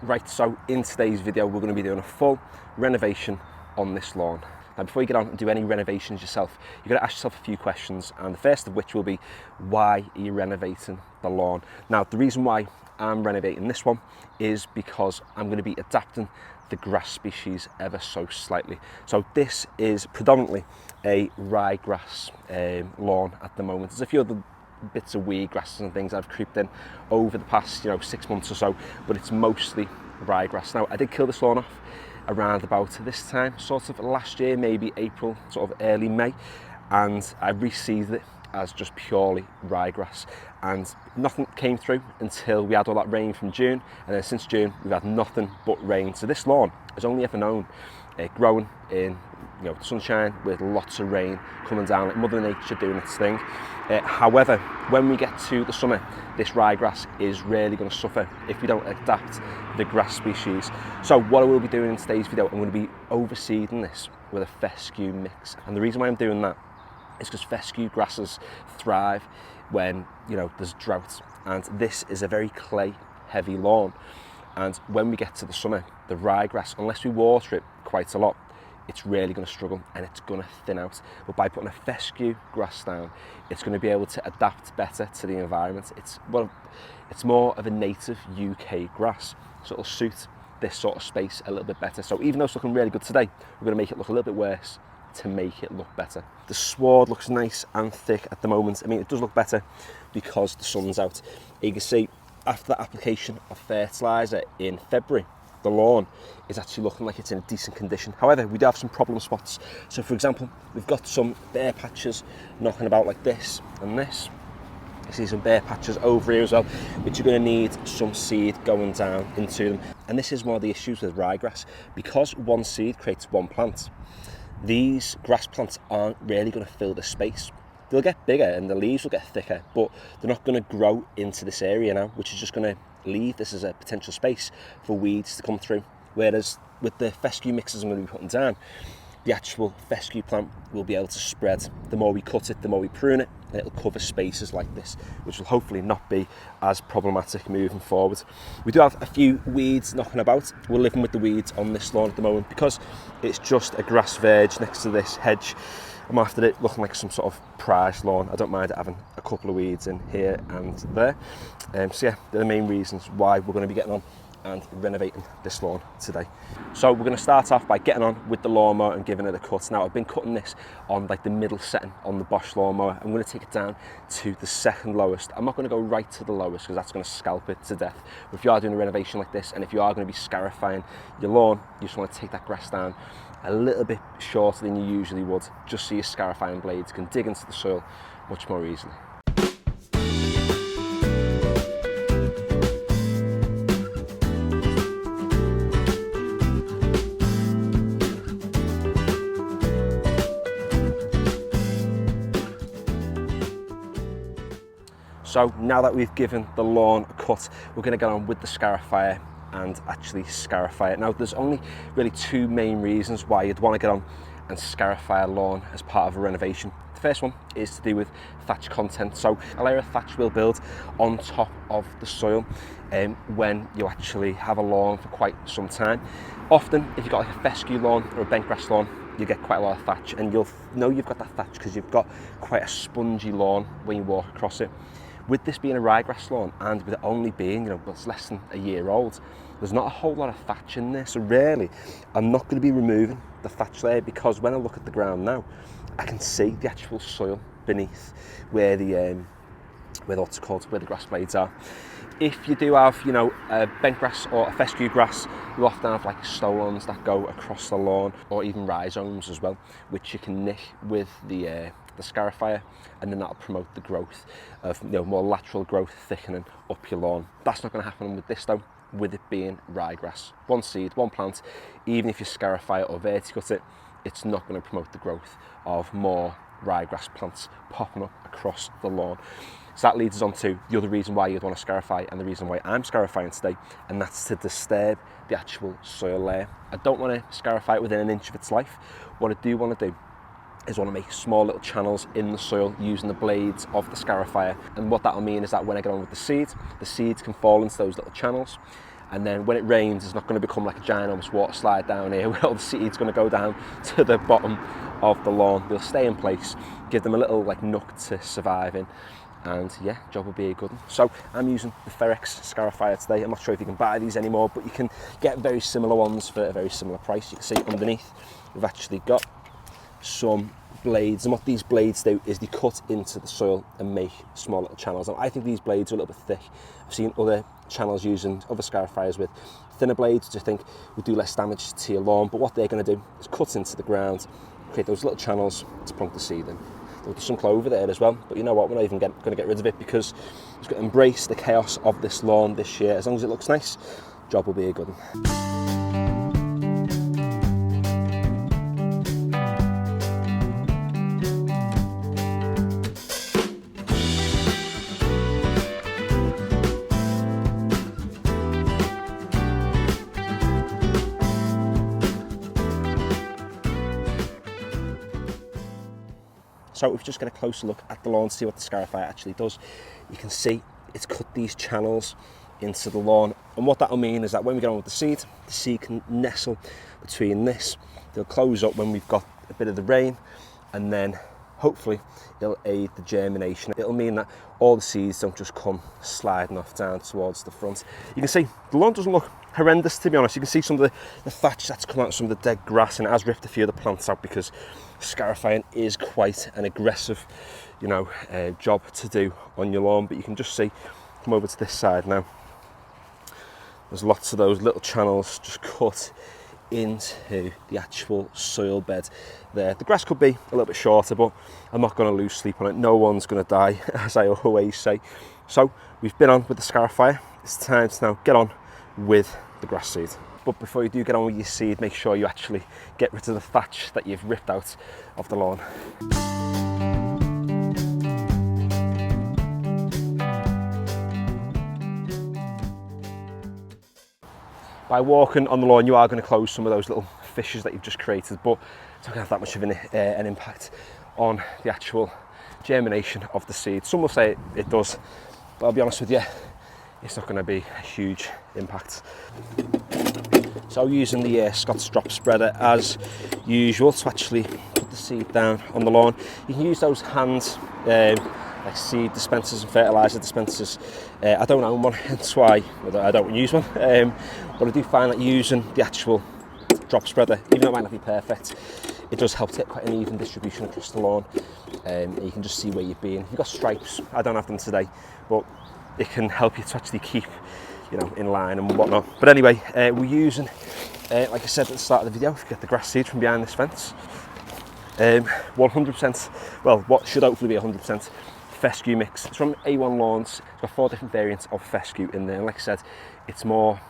Right, so in today's video we're going to be doing a full renovation on this lawn. Now before you get on and do any renovations yourself, you've got to ask yourself a few questions, and the first of which will be, why are you renovating the lawn? Now the reason why I'm renovating this one is because I'm going to be adapting the grass species ever so slightly. So this is predominantly a ryegrass lawn at the moment. There's a few other bits of weed grasses and things I've creeped in over the past 6 months or so, but it's mostly ryegrass. Now I did kill this lawn off around about this time sort of last year, maybe April, sort of early May, and I reseeded it as just purely ryegrass, and nothing came through until we had all that rain from June, and then since June we've had nothing but rain. So this lawn has only ever known growing in sunshine with lots of rain coming down, like Mother Nature doing its thing. However, when we get to the summer, this ryegrass is really going to suffer if we don't adapt the grass species. So what I will be doing in today's video, I'm going to be overseeding this with a fescue mix, and the reason why I'm doing that is because fescue grasses thrive when there's drought, and this is a very clay heavy lawn, and when we get to the summer, the ryegrass, unless we water it quite a lot, it's really going to struggle and it's going to thin out. But by putting a fescue grass down, it's going to be able to adapt better to the environment. It's more of a native UK grass, so it'll suit this sort of space a little bit better. So even though it's looking really good today, we're going to make it look a little bit worse to make it look better. The sward looks nice and thick at the moment. I mean, it does look better because the sun's out. You can see after the application of fertiliser in February, the lawn is actually looking like it's in a decent condition. However, we do have some problem spots. So for example, we've got some bare patches knocking about like this and this. You see some bare patches over here as well, which you're going to need some seed going down into them. And this is one of the issues with ryegrass. Because one seed creates one plant, these grass plants aren't really going to fill the space. They'll get bigger and the leaves will get thicker, but they're not going to grow into this area now, which is just going to leave this as a potential space for weeds to come through. Whereas with the fescue mixes I'm going to be putting down, the actual fescue plant will be able to spread. The more we cut it, the more we prune it, and it'll cover spaces like this, which will hopefully not be as problematic moving forward. We do have a few weeds knocking about. We're living with the weeds on this lawn at the moment because it's just a grass verge next to this hedge. I'm after it looking like some sort of prize lawn. I don't mind it having a couple of weeds in here and there. So yeah, they're the main reasons why we're going to be getting on and renovating this lawn today. So we're going to start off by getting on with the lawnmower and giving it a cut. Now I've been cutting this on like the middle setting on the Bosch lawnmower. I'm going to take it down to the second lowest. I'm not going to go right to the lowest because that's going to scalp it to death. But if you are doing a renovation like this, and if you are going to be scarifying your lawn, you just want to take that grass down a little bit shorter than you usually would, just so your scarifying blades can dig into the soil much more easily. So now that we've given the lawn a cut, we're going to get on with the scarifier and actually scarify it. Now there's only really two main reasons why you'd want to get on and scarify a lawn as part of a renovation. The first one is to do with thatch content. So a layer of thatch will build on top of the soil when you actually have a lawn for quite some time. Often if you've got like a fescue lawn or a bent grass lawn, you get quite a lot of thatch, and you'll know you've got that thatch because you've got quite a spongy lawn when you walk across it. With this being a ryegrass lawn, and with it only being, it's less than a year old, there's not a whole lot of thatch in there. So really, I'm not going to be removing the thatch layer, because when I look at the ground now, I can see the actual soil beneath where the grass blades are. If you do have, a bent grass or a fescue grass, you often have like stolons that go across the lawn, or even rhizomes as well, which you can nick with the scarifier, and then that'll promote the growth of more lateral growth, thickening up your lawn. That's not going to happen with this though, with it being ryegrass. One seed, one plant. Even if you scarify it or verticut it, it's not going to promote the growth of more ryegrass plants popping up across the lawn. So that leads us on to the other reason why you'd want to scarify, and the reason why I'm scarifying today, and that's to disturb the actual soil layer. I don't want to scarify it within an inch of its life. What I do want to do is want to make small little channels in the soil using the blades of the scarifier. And what that'll mean is that when I get on with the seeds can fall into those little channels, and then when it rains, it's not going to become like a giant almost water slide down here where all the seed's going to go down to the bottom of the lawn. They'll stay in place, give them a little like nook to survive in, and yeah, job will be a good one. So I'm using the Ferrex Scarifier today. I'm not sure if you can buy these anymore, but you can get very similar ones for a very similar price. You can see underneath we've actually got some blades, and what these blades do is they cut into the soil and make small little channels. Now I think these blades are a little bit thick. I've seen other channels using other scarifiers with thinner blades, which I think would do less damage to your lawn, but what they're going to do is cut into the ground, create those little channels to plunk the seed in. There's some clover there as well, but you know what, we're not even going to get rid of it because we've got to embrace the chaos of this lawn this year. As long as it looks nice, job will be a good one. So if you just get a closer look at the lawn to see what the Scarifier actually does, you can see it's cut these channels into the lawn, and what that'll mean is that when we get on with the seed can nestle between this. They'll close up when we've got a bit of the rain, and then hopefully it'll aid the germination. It'll mean that all the seeds don't just come sliding off down towards the front. You can see the lawn doesn't look horrendous, to be honest. You can see some of the thatch that's come out, some of the dead grass, and it has ripped a few of the plants out because Scarifying is quite an aggressive, job to do on your lawn. But you can just see, come over to this side now, there's lots of those little channels just cut into the actual soil bed there. The grass could be a little bit shorter, but I'm not going to lose sleep on it. No one's going to die, as I always say. So we've been on with the Scarifier. It's time to now get on with the grass seed. But before you do get on with your seed, make sure you actually get rid of the thatch that you've ripped out of the lawn. By walking on the lawn, you are going to close some of those little fissures that you've just created, but it's not going to have that much of an impact on the actual germination of the seed. Some will say it does, but I'll be honest with you, it's not going to be a huge impact. So using the Scott's drop spreader as usual to actually put the seed down on the lawn. You can use those hand like seed dispensers and fertiliser dispensers. I don't own one, hence why I don't use one. But I do find that using the actual drop spreader, even though it might not be perfect, it does help to get quite an even distribution across the lawn. And you can just see where you've been. You've got stripes. I don't have them today, but it can help you to actually keep in line and whatnot. But anyway, we're using, like I said at the start of the video, if you get the grass seed from behind this fence, 100%, well, what should hopefully be 100% fescue mix. It's from A1 Lawns. It's got 4 different variants of fescue in there, and like I said, it's more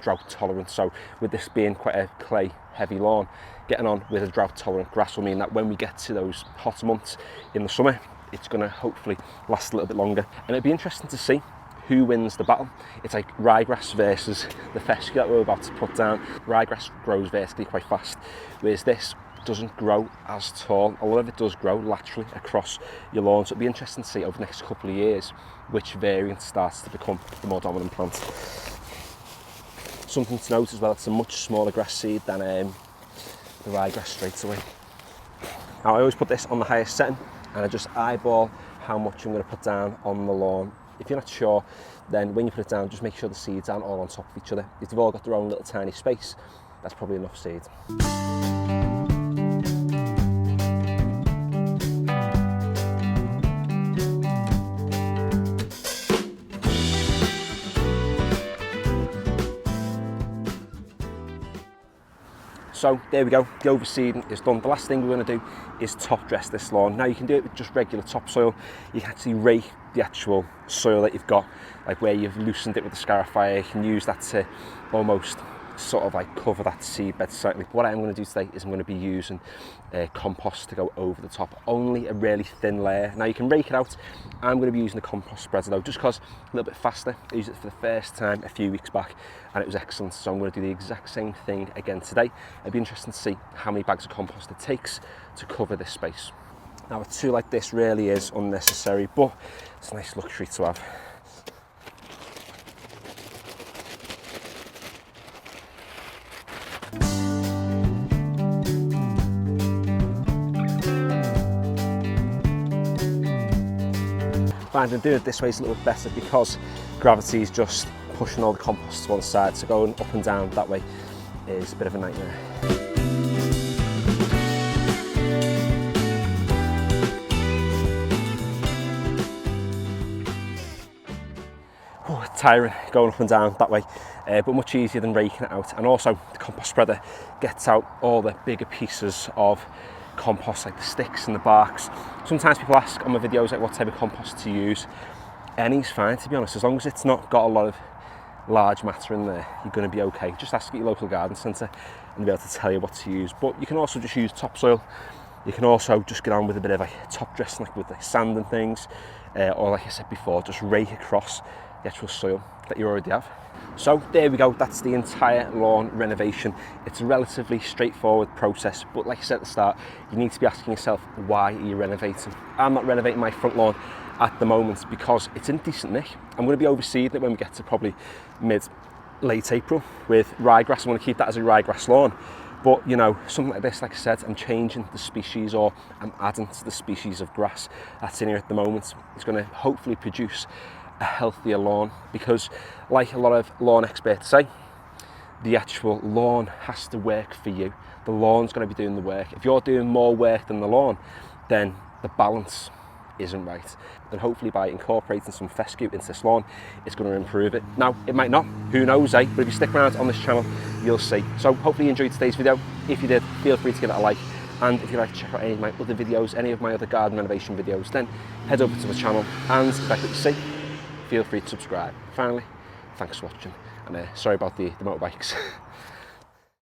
drought tolerant. So with this being quite a clay heavy lawn, getting on with a drought tolerant grass will mean that when we get to those hot months in the summer, it's going to hopefully last a little bit longer. And it'd be interesting to see who wins the battle. It's like ryegrass versus the fescue that we're about to put down. Ryegrass grows vertically quite fast, whereas this doesn't grow as tall. A lot of it does grow laterally across your lawn, so it'll be interesting to see over the next couple of years which variant starts to become the more dominant plant. Something to note as well, it's a much smaller grass seed than the ryegrass straight away. Now I always put this on the highest setting, and I just eyeball how much I'm going to put down on the lawn. If you're not sure, then when you put it down, just make sure the seeds aren't all on top of each other. If they've all got their own little tiny space, that's probably enough seed. So there we go, the overseeding is done. The last thing we're going to do is top dress this lawn. Now you can do it with just regular topsoil. You can actually rake the actual soil that you've got, like where you've loosened it with the Scarifier. You can use that to almost sort of like cover that seed bed slightly. What I'm going to do today is I'm going to be using compost to go over the top, only a really thin layer. Now you can rake it out. I'm going to be using the compost spreader though, just because a little bit faster. I used it for the first time a few weeks back and it was excellent, so I'm going to do the exact same thing again today. It'd be interesting to see how many bags of compost it takes to cover this space. Now a tool like this really is unnecessary, but it's a nice luxury to have. Finding doing it this way is a little bit better because gravity is just pushing all the compost to one side, so going up and down that way is a bit of a nightmare. Tiring going up and down that way, but much easier than raking it out. And also the compost spreader gets out all the bigger pieces of compost, like the sticks and the barks. Sometimes people ask on my videos like what type of compost to use. Any's fine, to be honest, as long as it's not got a lot of large matter in there, you're going to be okay. Just ask at your local garden centre and they'll be able to tell you what to use. But you can also just use topsoil. You can also just get on with a bit of like top dressing, like with like sand and things, or like I said before, just rake across the actual soil that you already have. So there we go, that's the entire lawn renovation. It's a relatively straightforward process, but like I said at the start, you need to be asking yourself, why are you renovating? I'm not renovating my front lawn at the moment because it's in decent nick. I'm going to be overseeding it when we get to probably late April with ryegrass. I'm going to keep that as a ryegrass lawn. But you know, something like this, like I said, I'm changing the species, or I'm adding to the species of grass that's in here at the moment. It's going to hopefully produce a healthier lawn, because like a lot of lawn experts say, the actual lawn has to work for you. The lawn's going to be doing the work. If you're doing more work than the lawn, then the balance isn't right. And hopefully by incorporating some fescue into this lawn, it's going to improve it. Now, it might not, who knows, eh? But if you stick around on this channel, you'll see. So hopefully you enjoyed today's video. If you did, feel free to give it a like. And if you'd like to check out any of my other videos, any of my other garden renovation videos, then head over to the channel. And if you like what you see, feel free to subscribe. Finally, thanks for watching. And sorry about the motorbikes.